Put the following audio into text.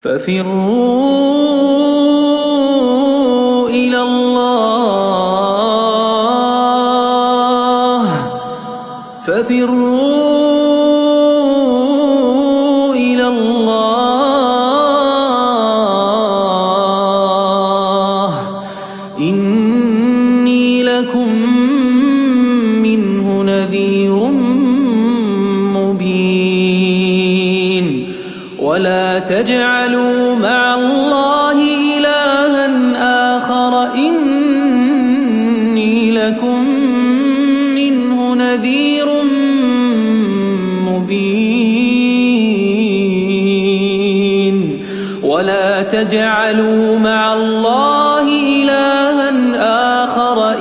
ففروا إلى الله ففروا إلى الله إني لكم منه نذير مبين ولا تجعلوا مع الله إلها آخر إني لكم منه نذير مبين ولا تجعلوا مع الله إلها آخر